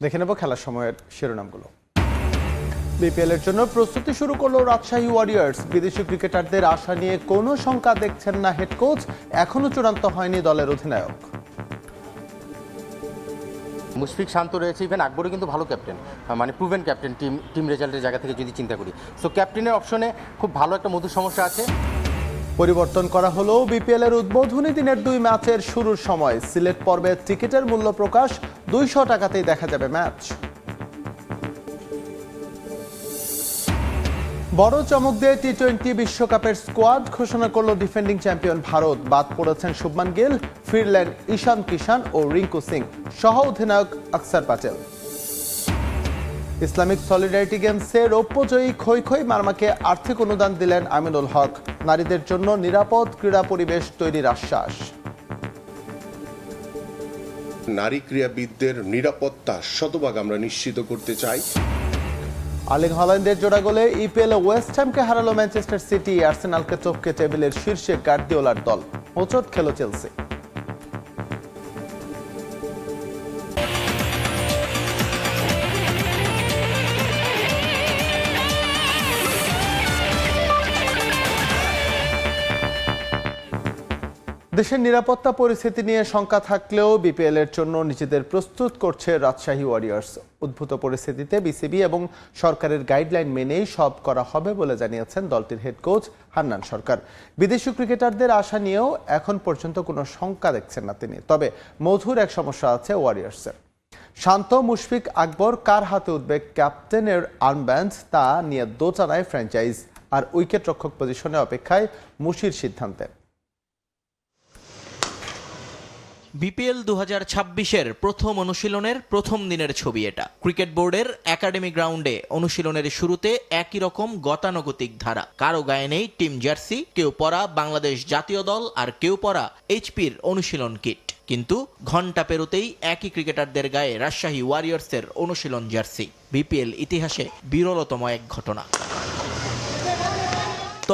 দেখে নেব খেলার সময়ের শিরোনামগুলো। বিপিএল এর জন্য প্রস্তুতি শুরু করলো রাজশাহী ওয়ারিয়র্স। বিদেশি ক্রিকেটারদের আশা নিয়ে কোনো শঙ্কা দেখছেন না হেড কোচ, এখনো চূড়ান্ত হয়নি দলের অধিনায়ক। মুশফিক শান্ত রয়েছে, ইভেন আকবরও কিন্তু ভালো ক্যাপ্টেন, মানে প্রুভেন ক্যাপ্টেন টিম রেজাল্টের জায়গা থেকে যদি চিন্তা করি। সো ক্যাপ্টেনের অপশনে খুব ভালো একটা মধুর সমস্যা আছে। পরিবর্তন করা হলো বিপিএল এর উদ্বোধনী দিনের 2 ম্যাচের শুরুর সময়। সিলেট পর্বের টিকিটের মূল্য প্রকাশ, 200 টাকাতেই দেখা যাবে ম্যাচ। বড় চমক দিয়ে টি-20 বিশ্বকাপের স্কোয়াড ঘোষণা করলো ডিফেন্ডিং চ্যাম্পিয়ন ভারত। বাদ পড়েছেন শুভমান গিল, ফিরলেন ঈশান কিষান ও রিঙ্কু সিং, সহ অধিনায়ক আকসার প্যাটেল। ইসলামিক সলিডারিটি গেমসে রৌপ্যজয়ী খই খই মারমাকে আর্থিক অনুদান দিলেন আমিনুল হক। নারীদের জন্য নিরাপদ ক্রীড়া পরিবেশ তৈরির আশ্বাস। নারী ক্রীড়াবিদদের নিরাপত্তা শতভাগ আমরা নিশ্চিত করতে চাই। আর্লিং হল্যান্ডের জোড়া গোলে ইপিএল ওয়েস্ট হ্যামকে হারালো ম্যানচেস্টার সিটি। আর্সেনালকে টপকে টেবিলের শীর্ষে গার্দিওলার দল। হোঁচট খেল চেলসি। দেশের নিরাপত্তা পরিস্থিতি নিয়ে শঙ্কা থাকলেও বিপিএল এর জন্য নিজেদের প্রস্তুত করছে রাজশাহী ওয়ারিয়র্স। উদ্ভূত পরিস্থিতিতে বিসিবি এবং সরকারের গাইডলাইন মেনেই সব করা হবে বলে জানিয়েছেন দলটির হেড কোচ হান্নান সরকার। বিদেশি ক্রিকেটারদের আশা নিয়েও এখন পর্যন্ত কোনো শঙ্কা দেখছেন না তিনি। তবে মধুর এক সমস্যা আছে ওয়ারিয়র্সের। শান্ত, মুশফিক, আকবর কার হাতে উঠবে ক্যাপ্টেনের আর্মব্যান্ড তা নিয়ে দোটানায় ফ্র্যাঞ্চাইজ। আর উইকেট রক্ষক পজিশনে অপেক্ষায় মুশির সিদ্ধান্তে। বিপিএল 2026-এর প্রথম অনুশীলনের প্রথম দিনের ছবি এটা। ক্রিকেট বোর্ডের একাডেমি গ্রাউন্ডে অনুশীলনের শুরুতে একই রকম গতানুগতিক ধারা। কারো গায়ে নেই টিম জার্সি, কেউ পরা বাংলাদেশ জাতীয় দল, আর কেউ পরা এইচপির অনুশীলন কিট। কিন্তু ঘন্টা পেরোতেই একই ক্রিকেটারদের গায়ে রাজশাহী ওয়ারিয়র্সের অনুশীলন জার্সি। বিপিএল ইতিহাসে বিরলতম এক ঘটনা।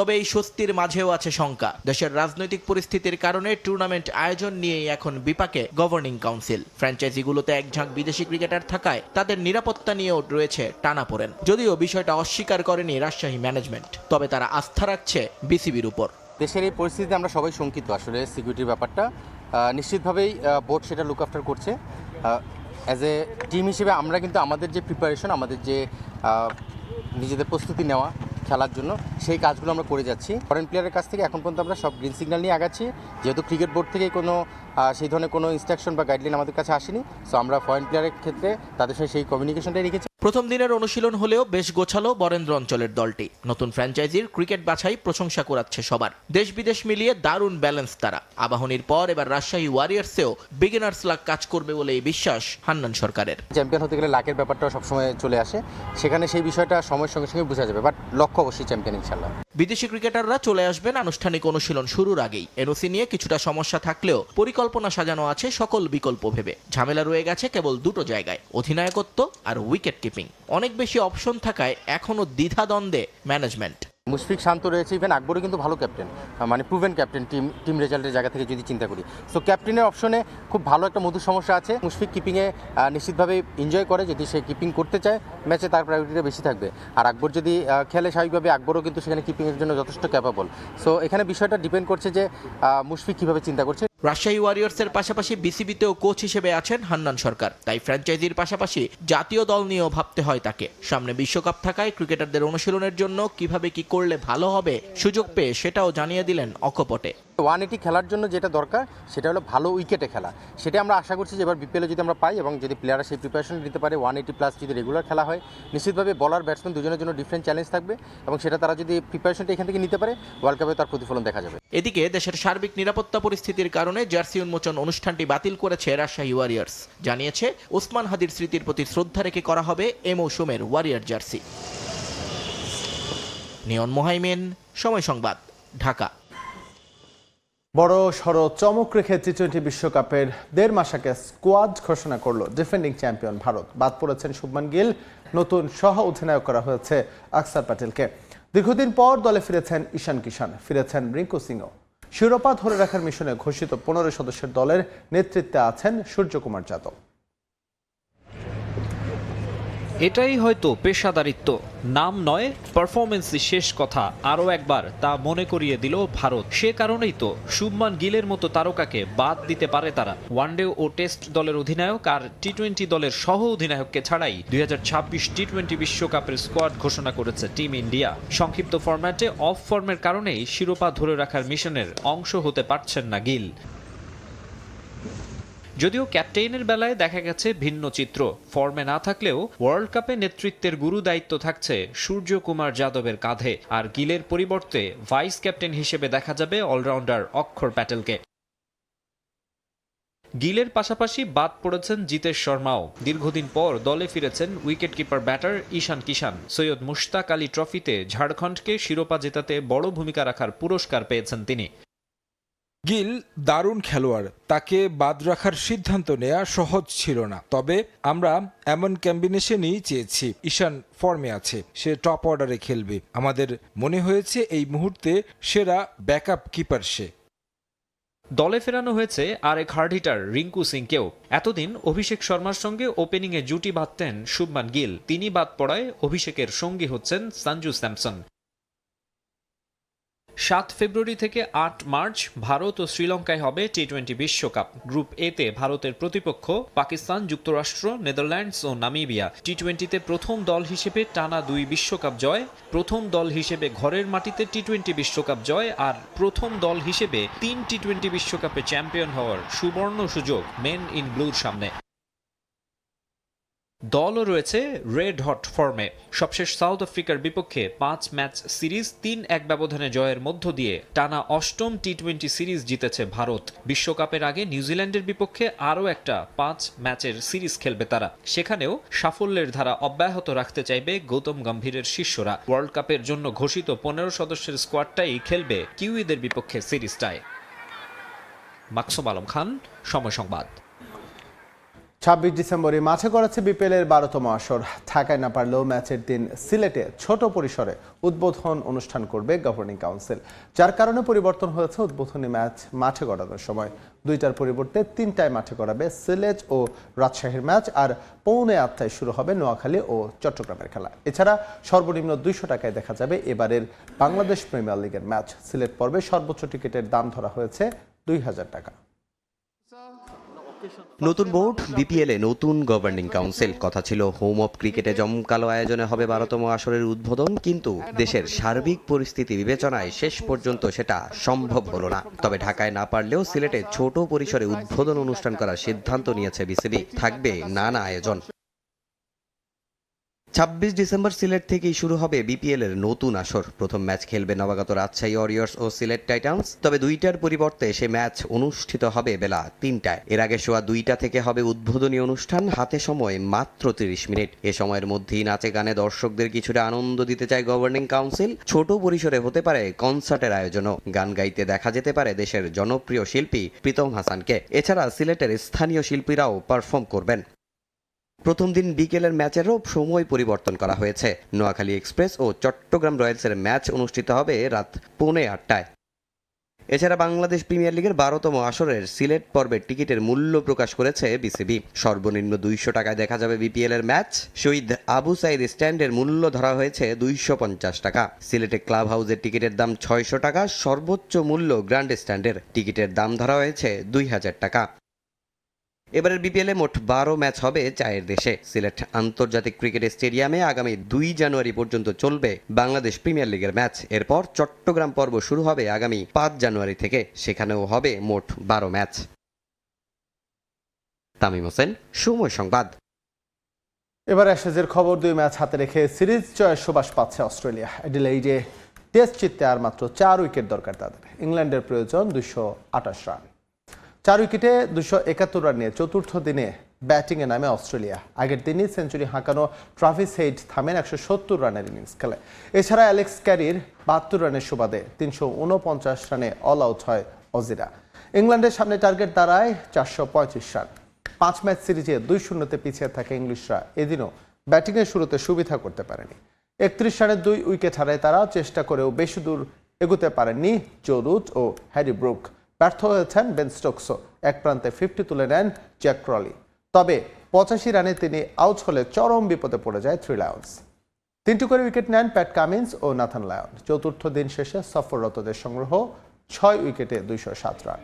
তবে এই স্বস্তির মাঝেও আছে শঙ্কা। দেশের রাজনৈতিক পরিস্থিতির কারণে টুর্নামেন্ট আয়োজন নিয়েই এখন বিপাকে গভর্নিং কাউন্সিল। ফ্র্যাঞ্চাইজিগুলোতে একঝাঁক বিদেশি ক্রিকেটার থাকায় তাদের নিরাপত্তা নিয়েও রয়েছে টানাপোড়েন। যদিও বিষয়টা অস্বীকার করেনি রাজশাহী ম্যানেজমেন্ট, তবে তারা আস্থা রাখছে বিসিবির উপর। দেশের এই পরিস্থিতিতে আমরা সবাই শঙ্কিত। আসলে সিকিউরিটির ব্যাপারটা নিশ্চিতভাবেই বোর্ড সেটা লুক আফটার করছে। অ্যাজ এ টিম হিসেবে আমরা কিন্তু আমাদের যে প্রিপারেশন, আমাদের যে নিজেদের প্রস্তুতি নেওয়া খেলার জন্য, সেই কাজগুলো আমরা করে যাচ্ছি। ফরেন প্লেয়ারের কাছ থেকে এখন পর্যন্ত আমরা সব গ্রিন সিগন্যাল নিয়ে আগাচ্ছি। যেহেতু ক্রিকেট বোর্ড থেকে কোনো সেই ধরনের কোনো ইনস্ট্রাকশন বা গাইডলাইন আমাদের কাছে আসেনি, সো আমরা ফরেন প্লেয়ারের ক্ষেত্রে তাদের সাথে সেই কমিউনিকেশনটাই রেখেছি। প্রথম দিনের অনুশীলন হলেও বেশ গোছালো বরেন্দ্র অঞ্চলের দলটি। নতুন ফ্র্যাঞ্চাইজির ক্রিকেট বাছাই প্রশংসা কুড়াচ্ছে সবার। দেশ বিদেশ মিলিয়ে দারুণ ব্যালেন্স তারা। আবাহনীর পর এবার রাজশাহী ওয়ারিয়র্সেও বিগিনার্স লাক কাজ করবে বলেই বিশ্বাস হান্নান সরকারের। চ্যাম্পিয়ন হতে গেলে লাকের ব্যাপারটাও সবসময় চলে আসে, সেখানে সেই বিষয়টা সময়ের সঙ্গে সঙ্গে বোঝা যাবে, বাট লক্ষ্য অবশ্যই চ্যাম্পিয়ন ইনশাল্লাহ। বিদেশি ক্রিকেটাররা চলে আসবেন আনুষ্ঠানিক অনুশীলন শুরুর আগেই। এনওসি নিয়ে কিছুটা সমস্যা থাকলেও পরিকল্পনা সাজানো আছে সকল বিকল্প ভেবে। ঝামেলা রয়ে গেছে কেবল দুটো জায়গায়, অধিনায়কত্ব আর উইকেট কিপিং। অনেক বেশি অপশন থাকায় এখনো দ্বিধাদ্বন্দ্বে ম্যানেজমেন্ট। মুশফিক শান্ত রয়েছে, ইভেন আকবরও কিন্তু ভালো ক্যাপ্টেন, মানে প্রুভেন ক্যাপ্টেন টিম রেজাল্টের জায়গা থেকে যদি চিন্তা করি। সো ক্যাপ্টেনের অপশনে খুব ভালো একটা মধুর সমস্যা আছে। মুশফিক কিপিংয়ে নিশ্চিতভাবে এনজয় করে, যদি সে কিপিং করতে চায় ম্যাচে তার প্রায়োরিটিটা বেশি থাকবে। আর আকবর যদি খেলে স্বাভাবিকভাবে আকবরও কিন্তু সেখানে কিপিংয়ের জন্য যথেষ্ট ক্যাপাবল। সো এখানে বিষয়টা ডিপেন্ড করছে যে মুশফিক কীভাবে চিন্তা করছে। রাজশাহী ওয়ারিয়র্সের পাশাপাশি বিসিবিতেও কোচ হিসেবে আছেন হান্নান সরকার। তাই ফ্র্যাঞ্চাইজির পাশাপাশি জাতীয় দল নিয়েও ভাবতে হয় তাকে। সামনে বিশ্বকাপ থাকায় ক্রিকেটারদের অনুশীলনের জন্য কিভাবে কি করলে ভালো হবে সুযোগ পেয়ে সেটাও জানিয়ে দিলেন অকপটে। 180 খেলার জন্য যেটা দরকার সেটা হলো ভালো উইকেটে খেলা। সেটা আমরা আশা করছি যে এবার বিপিএলে যদি আমরা পাই এবং যদি প্লেয়াররা সেই প্রিপারেশন নিতে পারে, 180+ যদি রেগুলার খেলা হয়, নিশ্চিতভাবে বলার ব্যাটসম্যান দুজনের জন্য ডিফারেন্ট চ্যালেঞ্জ থাকবে এবং সেটা তারা যদি প্রিপারেশনটা এখান থেকে নিতে পারে, ওয়ার্ল্ড কাপে তার প্রতিফলন দেখা যাবে। এদিকে দেশের সার্বিক নিরাপত্তা পরিস্থিতির কারণে জার্সি উন্মোচন অনুষ্ঠানটি বাতিল করেছে রাজশাহী ওয়ারিয়র্স। জানিয়েছে ওসমান হাদির স্মৃতির প্রতি শ্রদ্ধা রেখে করা হবে এ মৌসুমের ওয়ারিয়র জার্সি। নিয়ন মোহাইমেন, সময় সংবাদ, ঢাকা। বড় সড় চমক রেখে টি-20 বিশ্বকাপের 1.5 মাস আগে স্কোয়াড ঘোষণা করলো ডিফেন্ডিং চ্যাম্পিয়ন ভারত। বাদ পড়েছেন শুভমান গিল, নতুন সহ অধিনায়ক করা হয়েছে আকসার প্যাটেলকে। দীর্ঘদিন পর দলে ফিরেছেন ঈশান কিষান, ফিরেছেন রিঙ্কু সিংও। শিরোপা ধরে রাখার মিশনে ঘোষিত 15 সদস্যের দলের নেতৃত্বে আছেন সূর্যকুমার যাদব। এটাই হয়তো পেশাদারিত্ব, নাম নয়, পারফরমেন্সই শেষ কথা। আরও একবার তা মনে করিয়ে দিল ভারত। সে কারণেই তো শুভমান গিলের মতো তারকাকে বাদ দিতে পারে তারা। ওয়ানডে ও টেস্ট দলের অধিনায়ক আর টি-20 দলের সহ অধিনায়ককে ছাড়াই 2026 টি-20 বিশ্বকাপের স্কোয়াড ঘোষণা করেছে টিম ইন্ডিয়া। সংক্ষিপ্ত ফরম্যাটে অফ ফর্মের কারণেই শিরোপা ধরে রাখার মিশনের অংশ হতে পারছেন না গিল। যদিও ক্যাপ্টেইনের বেলায় দেখা গেছে ভিন্ন চিত্র। ফর্মে না থাকলেও ওয়ার্ল্ড কাপে নেতৃত্বের গুরু দায়িত্ব থাকছে সূর্যকুমার যাদবের কাঁধে, আর গিলের পরিবর্তে ভাইস ক্যাপ্টেন হিসেবে দেখা যাবে অলরাউন্ডার অক্ষর প্যাটেলকে। গিলের পাশাপাশি বাদ পড়েছেন জিতেশ শর্মাও। দীর্ঘদিন পর দলে ফিরেছেন উইকেটকিপার ব্যাটার ঈশান কিষান। সৈয়দ মুশতাক আলী ট্রফিতে ঝাড়খণ্ডকে শিরোপা জেতাতে বড় ভূমিকা রাখার পুরস্কার পেয়েছেন তিনি। গিল দারুণ খেলোয়াড়, তাকে বাদ রাখার সিদ্ধান্ত নেওয়া সহজ ছিল না। তবে আমরা এমন কম্বিনেশনই চেয়েছি। ঈশান ফর্মে আছে, সে টপ অর্ডারে খেলবে। আমাদের মনে হয়েছে এই মুহূর্তে সেরা ব্যাকআপ কিপার সে। দলে ফেরানো হয়েছে আরেক হার্ড হিটার রিঙ্কু সিংকেও। এতদিন অভিষেক শর্মার সঙ্গে ওপেনিংয়ে জুটি বাঁধতেন শুভমান গিল। তিনি বাদ পড়ায় অভিষেকের সঙ্গী হচ্ছেন সঞ্জু স্যামসন। 7 ফেব্রুয়ারি থেকে 8 মার্চ ভারত ও শ্রীলঙ্কায় হবে টি-20 বিশ্বকাপ। গ্রুপ এতে ভারতের প্রতিপক্ষ পাকিস্তান, যুক্তরাষ্ট্র, নেদারল্যান্ডস ও নামিবিয়া। টি-20তে প্রথম দল হিসেবে টানা 2 বিশ্বকাপ জয়, প্রথম দল হিসেবে ঘরের মাটিতে টি-20 বিশ্বকাপ জয় আর প্রথম দল হিসেবে 3 টি-20 বিশ্বকাপে চ্যাম্পিয়ন হওয়ার সুবর্ণ সুযোগ মেন ইন ব্লুর সামনে। দলও রয়েছে রেড হট ফর্মে। সবশেষ সাউথ আফ্রিকার বিপক্ষে 5 ম্যাচ সিরিজ 3-1 ব্যবধানে জয়ের মধ্য দিয়ে টানা 8ম টি-20 সিরিজ জিতেছে ভারত। বিশ্বকাপের আগে নিউজিল্যান্ডের বিপক্ষে আরও একটা 5 ম্যাচের সিরিজ খেলবে তারা। সেখানেও সাফল্যের ধারা অব্যাহত রাখতে চাইবে গৌতম গম্ভীরের শিষ্যরা। ওয়ার্ল্ড কাপের জন্য ঘোষিত 15 সদস্যের স্কোয়াডটাই খেলবে কিউইদের বিপক্ষে সিরিজটায়। মাকসুম আলম খান, সময় সংবাদ। 26 ডিসেম্বরে মাঠে গড়াচ্ছে বিপিএলের 12তম আসর। ঢাকায় না পারলেও ম্যাচের দিন সিলেটে ছোট পরিসরে উদ্বোধন অনুষ্ঠান করবে গভর্নিং কাউন্সিল, যার কারণে পরিবর্তন হয়েছে উদ্বোধনী ম্যাচ মাঠে গড়ানোর সময়। 2টার পরিবর্তে 3টায় মাঠে গড়াবে সিলেট ও রাজশাহীর ম্যাচ, আর 7:45 শুরু হবে নোয়াখালী ও চট্টগ্রামের খেলা। এছাড়া সর্বনিম্ন 200 টাকায় দেখা যাবে এবারের বাংলাদেশ প্রিমিয়ার লিগের ম্যাচ। সিলেট পর্বে সর্বোচ্চ টিকিটের দাম ধরা হয়েছে 2000 টাকা। নতুন বোর্ড, বিপিএলে নতুন গভর্নিং কাউন্সিল। কথা ছিল হোম অফ ক্রিকেটে জমকালো আয়োজনে হবে 12তম আসরের উদ্বোধন, কিন্তু দেশের সার্বিক পরিস্থিতি বিবেচনায় শেষ পর্যন্ত সেটা সম্ভব হলো না। তবে ঢাকায় না পারলেও সিলেটে ছোট পরিসরে উদ্বোধন অনুষ্ঠান করার সিদ্ধান্ত নিয়েছে বিসিবি। থাকবে নানা আয়োজন। 26 ডিসেম্বর সিলেট থেকেই শুরু হবে বিপিএল এর নতুন আসর। প্রথম ম্যাচ খেলবে নবাগত রাজশাহী ওয়ারিয়র্স ও সিলেট টাইটান্স। তবে 2টার পরিবর্তে সে ম্যাচ অনুষ্ঠিত হবে বেলা 3টায়। এর আগে সোয়া 2টা থেকে হবে উদ্বোধনী অনুষ্ঠান। হাতে সময় মাত্র 30 মিনিট। এ সময়ের মধ্যেই নাচে গানে দর্শকদের কিছুটা আনন্দ দিতে চায় গভর্নিং কাউন্সিল। ছোট পরিসরে হতে পারে কনসার্টের আয়োজনও। গান গাইতে দেখা যেতে পারে দেশের জনপ্রিয় শিল্পী প্রীতম হাসানকে। এছাড়া সিলেটের স্থানীয় শিল্পীরাও পারফর্ম করবেন। প্রথম দিন বিকেলের ম্যাচেরও সময় পরিবর্তন করা হয়েছে। নোয়াখালী এক্সপ্রেস ও চট্টগ্রাম রয়্যালসের ম্যাচ অনুষ্ঠিত হবে রাত 8:45। এছাড়া বাংলাদেশ প্রিমিয়ার লিগের 12তম আসরের সিলেট পর্বের টিকিটের মূল্য প্রকাশ করেছে বিসিবি। সর্বনিম্ন 200 টাকায় দেখা যাবে বিপিএল এর ম্যাচ। শহীদ আবু সাইদ স্ট্যান্ডের মূল্য ধরা হয়েছে 250 টাকা। সিলেটে ক্লাব হাউসের টিকিটের দাম 600 টাকা। সর্বোচ্চ মূল্য গ্র্যান্ড স্ট্যান্ডের টিকিটের দাম ধরা হয়েছে 2000 টাকা। এবারের বিপিএলে মোট 12 ম্যাচ হবে চায়ের দেশে। সিলেট আন্তর্জাতিক ক্রিকেট স্টেডিয়ামে আগামী 2 জানুয়ারি পর্যন্ত চলবে বাংলাদেশ প্রিমিয়ার লিগের ম্যাচ। এরপর চট্টগ্রাম পর্ব শুরু হবে আগামী 5 জানুয়ারি থেকে। সেখানেও হবে মোট 12 ম্যাচ। তামিম হোসেন, সময় সংবাদ। এবার অ্যাশেজের খবর। 2 ম্যাচ হাতে রেখে সিরিজ জয়ের সুবাস পাচ্ছে অস্ট্রেলিয়া। অ্যাডিলেইডে টেস্ট জিততে আর মাত্র 4 উইকেট দরকার তাদের। ইংল্যান্ডের প্রয়োজন 228 রান। 4 উইকেটে 271 রান নিয়ে চতুর্থ দিনে ব্যাটিংয়ে নামে অস্ট্রেলিয়া। আগের দিনই সেঞ্চুরি হাঁকানো ট্রাভিস হেড থামেন 170 রানের ইনিংস খেলে। এছাড়া অ্যালেক্স ক্যারির 72 রানের সুবাদে 349 রানে অল আউট হয় অজিরা। ইংল্যান্ডের সামনে টার্গেট দাঁড়ায় 425 রান। 5 ম্যাচ সিরিজে 2-0 পিছিয়ে থাকে ইংলিশরা। এদিনও ব্যাটিংয়ের শুরুতে সুবিধা করতে পারেনি। 31 রানে 2 উইকেট হারায় তারা। চেষ্টা করেও বেশি দূর এগোতে পারেননি জো রুট ও হ্যারি ব্রুক। ব্যর্থ হয়েছেন বেন স্টোকসও। এক প্রান্তে 50 তুলে নেন জ্যাক ক্রলি। তবে 85 রানে তিনি আউট হলে চরম বিপদে পড়ে যায় থ্রি লায়ন্স। 3টি করে উইকেট নেন প্যাট কামিন্স ও নাথান লায়ন। চতুর্থ দিন শেষে সফররতদের সংগ্রহ 6 উইকেটে 207 রান।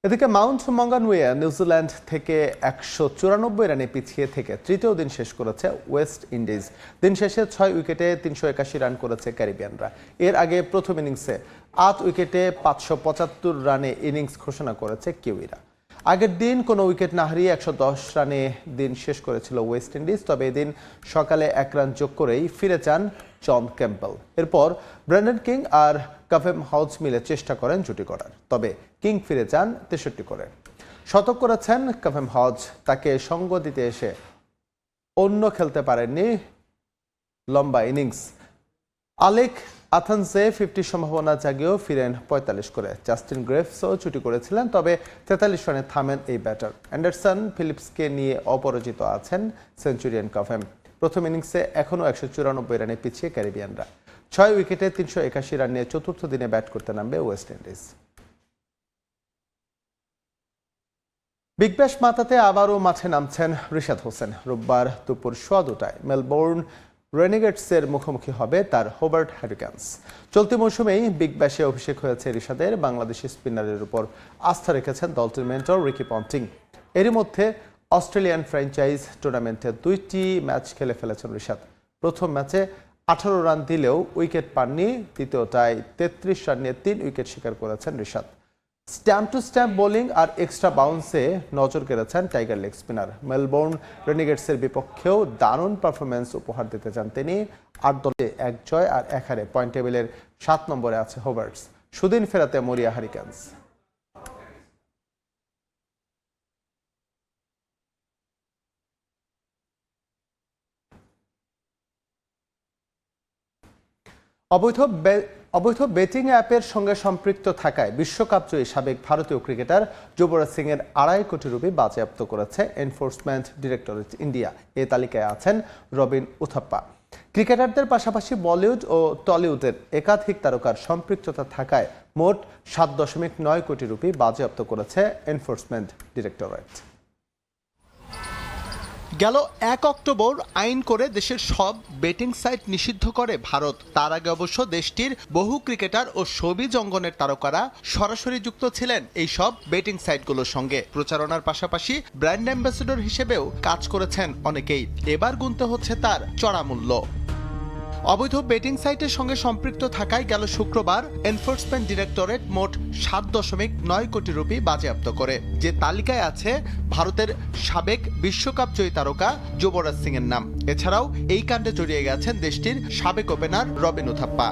এদিকে মাউন্ট মঙ্গানুইয়ে নিউজিল্যান্ড থেকে 194 রানে পিছিয়ে থেকে তৃতীয় দিন শেষ করেছে ওয়েস্ট ইন্ডিজ। দিন শেষে 6 উইকেটে 381 রান করেছে ক্যারিবিয়ানরা। এর আগে প্রথম ইনিংসে 8 উইকেটে 575 রানে ইনিংস ঘোষণা করেছে কিউইরা। আগের দিন কোনো উইকেট না হারিয়ে 110 রানে দিন শেষ করেছিল ওয়েস্ট ইন্ডিজ। তবে এদিন সকালে 1 রান যোগ করেই ফিরে যান জন ক্যাম্পবেল। এরপর ব্র্যান্ডন কিং আর কাভেম হাউস মিলে চেষ্টা করেন জুটি করার, তবে কিং ফিরে যান 63 করে। শতক করেছেন কাভেম হাউস। তাকে সঙ্গ দিতে এসে অন্য খেলতে পারেননি লম্বা ইনিংস। আলেক আথানসে 50 সম্ভাবনা জাগিয়েও ফিরেন 45 করে। জাস্টিন গ্রেভসও ছুটি করেছিলেন, তবে 43 রানে থামেন এই ব্যাটার। অ্যান্ডারসন ফিলিপসকে নিয়ে অপরাজিত আছেন সেঞ্চুরিয়ান কাভেম। প্রথম ইনিংসে এখনও 194 রানে পিছিয়ে ক্যারিবিয়ানরা। 6 উইকেটে 381 রান নিয়ে চতুর্থ দিনে ব্যাট করতে নামবে ওয়েস্ট ইন্ডিজ। বিগ ব্যাশ মাতাতে আবারও মাঠে নামছেন রিশাদ হোসেন। রোববার দুপুর 2:15টায় মেলবোর্ন রেনিগেটসের মুখোমুখি হবে তার হোবার্ট হারিকেনস। চলতি মৌসুমেই বিগ ব্যাশে অভিষেক হয়েছে রিশাদের। বাংলাদেশি স্পিনারের উপর আস্থা রেখেছেন দলটির মেন্টর রিকি পন্টিং। এরই মধ্যে অস্ট্রেলিয়ান ফ্র্যাঞ্চাইজ টুর্নামেন্টে 2টি ম্যাচ খেলে ফেলেছেন রিশাদ। প্রথম ম্যাচে 18 রান দিলেও উইকেট পাননি। দ্বিতীয়টায় 33 রান নিয়ে 3 উইকেট শিকার করেছেন Rishad. Stump to stump bowling আর এক্সট্রা বাউন্সে নজর কেড়েছেন টাইগার লেগ স্পিনার। মেলবোর্ন রেনিগেটসের বিপক্ষেও দারুণ পারফরমেন্স উপহার দিতে চান তিনি। 8 দলে 1 জয় আর 1 হারে পয়েন্ট টেবিলের 7 নম্বরে আছে হোবার্টস। সুদিন ফেরাতে মরিয়া হারিকেনস। অবৈধ বেটিং অ্যাপের সঙ্গে সম্পৃক্ত থাকায় বিশ্বকাপ জয়ী সাবেক ভারতীয় ক্রিকেটার যুবরাজ সিং এর 2.5 কোটি রুপি বাজেয়াপ্ত করেছে এনফোর্সমেন্ট ডিরেক্টরেট ইন্ডিয়া। এই তালিকায় আছেন রবিন উথাপ্পা। ক্রিকেটারদের পাশাপাশি বলিউড ও টলিউডের একাধিক তারকার সম্পৃক্ততা থাকায় মোট 7.9 কোটি রুপি বাজেয়াপ্ত করেছে এনফোর্সমেন্ট ডিরেক্টরেট। গেল 1 অক্টোবর আইন করে দেশের সব বেটিং সাইট নিষিদ্ধ করে ভারত। তার আগে অবশ্য দেশটির বহু ক্রিকেটার ও শোবিজ অঙ্গনের তারকারা সরাসরি যুক্ত ছিলেন এই সব বেটিং সাইটগুলোর সঙ্গে। প্রচারণার পাশাপাশি ব্র্যান্ড অ্যাম্বাসেডর হিসেবেও কাজ করেছেন অনেকেই। এবার গুনতে হচ্ছে তার চড়া মূল্য। অবৈধ বেটিং সাইটের সঙ্গে সম্পৃক্ত থাকায় গেল শুক্রবার এনফোর্সমেন্ট ডিরেক্টরেট মোট 7.9 কোটি রুপি বাজেয়াপ্ত করে। যে তালিকায় আছে ভারতের সাবেক বিশ্বকাপ জয়ী তারকা যুবরাজ সিং এর নাম। এছাড়াও এই কাণ্ডে জড়িয়ে গেছেন দেশটির সাবেক ওপেনার রবিন উথাপ্পা।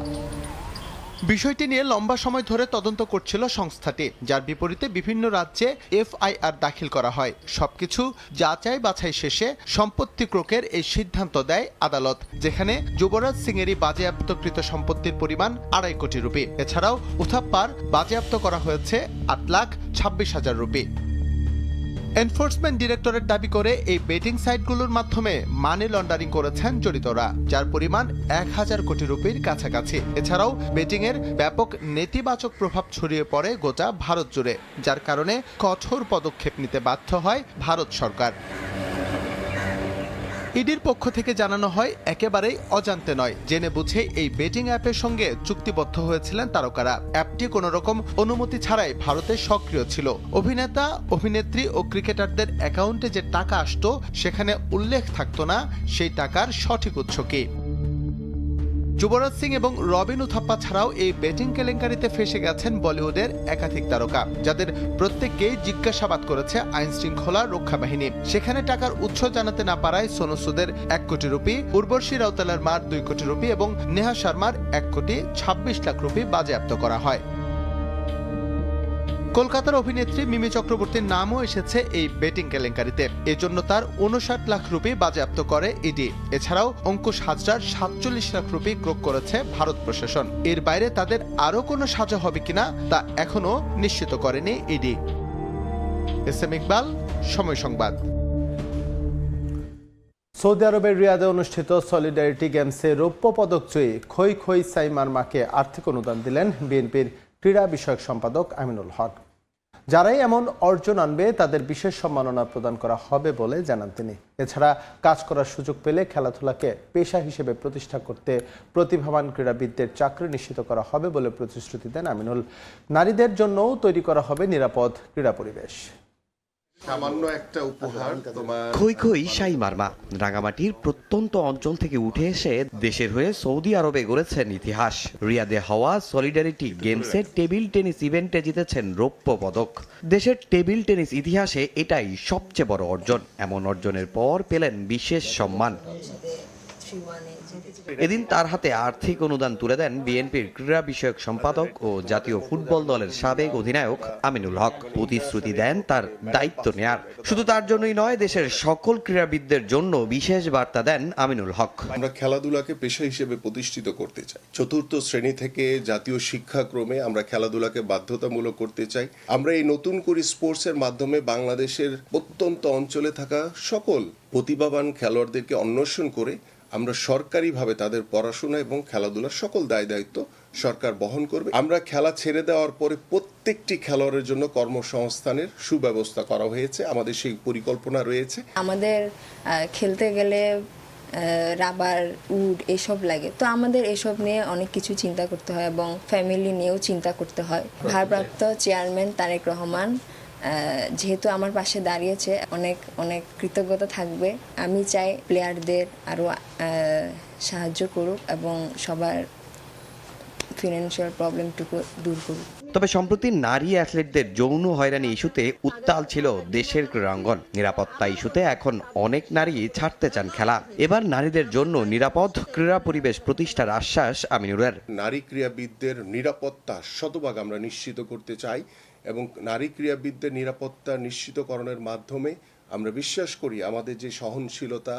বিষয়টি নিয়ে লম্বা সময় ধরে তদন্ত করছিল সংস্থাটি, যার বিপরীতে বিভিন্ন রাজ্যে এফআইআর দাখিল করা হয়। সবকিছু যাচাই বাছাই শেষে সম্পত্তি ক্রোকের এই সিদ্ধান্ত দেয় আদালত, যেখানে যুবরাজ সিং এরই বাজেয়াপ্তকৃত সম্পত্তির পরিমাণ 2.5 কোটি রুপি। এছাড়াও উথাপ্পার বাজেয়াপ্ত করা হয়েছে 8,26,000 রুপি। এনফোর্সমেন্ট ডিরেক্টরেট দাবি করে এই বেটিং সাইটগুলোর মাধ্যমে মানি লন্ডারিং করেছেন জড়িতরা, যার পরিমাণ 1,000 কোটি রুপির কাছাকাছি। এছাড়াও বেটিং এর ব্যাপক নেতিবাচক প্রভাব ছড়িয়ে পড়ে গোটা ভারত জুড়ে, যার কারণে কঠোর পদক্ষেপ নিতে বাধ্য হয় ভারত সরকার। ইডির পক্ষ থেকে জানানো হয় একেবারেই অজান্তে নয়, জেনে বুঝে এই বেটিং অ্যাপের সঙ্গে চুক্তিবদ্ধ হয়েছিলেন তারকারা। অ্যাপটি কোনো রকম অনুমতি ছাড়াই ভারতে সক্রিয় ছিল। অভিনেতা, অভিনেত্রী ও ক্রিকেটারদের অ্যাকাউন্টে যে টাকা আসতো সেখানে উল্লেখ থাকতো না সেই টাকার সঠিক উৎস কি। যুবরাজ সিং এবং রবিন উথাপ্পা ছাড়াও এই বেটিং কেলেঙ্কারিতে ফেসে গেছেন বলিউডের একাধিক তারকা, যাদের প্রত্যেককেই জিজ্ঞাসাবাদ করেছে আইন শৃঙ্খলা রক্ষা বাহিনী। সেখানে টাকার উৎস জানাতে না পারায় সোনু সুদের 1 কোটি রুপি, উর্বশী রাউতেলার মার 2 কোটি রুপি এবং নেহা শর্মার 1,26,00,000 রুপি বাজেয়াপ্ত করা হয়। কলকাতার অভিনেত্রী মিমি চক্রবর্তীর নামও এসেছে এই বেটিং কেলেঙ্কারিতে। এজন্য তার 59 লাখ রুপি বাজেয়াপ্ত করে ইডি। এছাড়াও অঙ্কুশ হাজরার 47 লাখ রুপি ক্রোক করেছে ভারত প্রশাসন। এর বাইরে তাদের আরও কোনো সাজা হবে কিনা তা এখনো নিশ্চিত করেনি ইডি। এস এম ইকবাল, সময় সংবাদ। সৌদি আরবের রিয়াদে অনুষ্ঠিত সলিডারিটি গেমসে রৌপ্য পদক জয়ী খই খই সাইমার মাকে আর্থিক অনুদান দিলেন বিএনপির ক্রীড়া বিষয়ক সম্পাদক আমিনুল হক। যারাই এমন অর্জন আনবে তাদের বিশেষ সম্মাননা প্রদান করা হবে বলে জানান তিনি। এছাড়া কাজ করার সুযোগ পেলে খেলাধুলাকে পেশা হিসেবে প্রতিষ্ঠা করতে প্রতিভাবান ক্রীড়াবিদদের চাকরি নিশ্চিত করা হবে বলে প্রতিশ্রুতি দেন আমিনুল। নারীদের জন্যও তৈরি করা হবে নিরাপদ ক্রীড়া পরিবেশ। সামান্য একটা উপহার তোমার খই খই শাই মারমা রাঙামাটির প্রত্যন্ত অঞ্চল থেকে উঠে এসে দেশের হয়ে সৌদি আরবে গড়েছেন ইতিহাস। রিয়াদে হওয়া সলিডারিটি গেমসের টেবিল টেনিস ইভেন্টে জিতেছেন রৌপ্য পদক। দেশের টেবিল টেনিস ইতিহাসে এটাই সবচেয়ে বড় অর্জন। এমন অর্জনের পর পেলেন বিশেষ সম্মান। এদিন তার হাতে আর্থিক অনুদান তুলে দেন বিএনপির ক্রীড়া বিষয়ক সম্পাদক ও জাতীয় ফুটবল দলের সাবেক অধিনায়ক আমিনুল হক। প্রতিশ্রুতি দেন তার দায়িত্ব নেয়ার। শুধু তার জন্যই নয়, দেশের সকল ক্রীড়াবিদদের জন্য বিশেষ বার্তা দেন আমিনুল হক। আমরা খেলাধুলাকে পেশা হিসেবে প্রতিষ্ঠিত করতে চাই। চতুর্থ শ্রেণী থেকে জাতীয় শিক্ষাক্রমে আমরা খেলাধুলাকে বাধ্যতামূলক করতে চাই। আমরা এই নতুন করে স্পোর্টসের মাধ্যমে বাংলাদেশের প্রত্যন্ত অঞ্চলে থাকা সকল প্রতিভাবান খেলোয়াড়দেরকে অন্বেষণ করে আমরা সরকারিভাবে তাদের পড়াশোনা এবং খেলাধুলার সকল দায় দায়িত্ব সরকার বহন করবে। আমরা খেলা ছেড়ে দেওয়ার পরে প্রত্যেকটি খেলোয়াড়ের জন্য কর্মসংস্থানের সুব্যবস্থা করা হয়েছে। আমাদের সেই পরিকল্পনা রয়েছে। আমাদের খেলতে গেলে রাবার উড এসব লাগে, তো আমাদের এসব নিয়ে অনেক কিছু চিন্তা করতে হয় এবং ফ্যামিলি নিয়েও চিন্তা করতে হয়। ভারপ্রাপ্ত চেয়ারম্যান তারেক রহমান যেহেতু আমার পাশে দাঁড়িয়েছে, অনেক অনেক কৃতজ্ঞতা থাকবে। আমি চাই প্লেয়ারদের আরও সাহায্য করুক এবং সবার ফিনান্সিয়াল প্রবলেমটুকু দূর করুক। তবে সম্প্রতি নারী অ্যাথলেটদের যৌন হয়রানি ইস্যুতে উত্তাল ছিল দেশের ক্রীড়াঙ্গন। নিরাপত্তা ইস্যুতে এখন অনেক নারী ছাড়তে চান খেলা। এবার নারীদের জন্য নিরাপদ ক্রীড়া পরিবেশ প্রতিষ্ঠার আশ্বাস আমিনুরের। নারী ক্রীড়াবিদদের নিরাপত্তা শতভাগ আমরা নিশ্চিত করতে চাই এবং নারী ক্রীড়াবিদদের নিরাপত্তা নিশ্চিতকরণের মাধ্যমে আমরা বিশ্বাস করি আমাদের যে সহনশীলতা,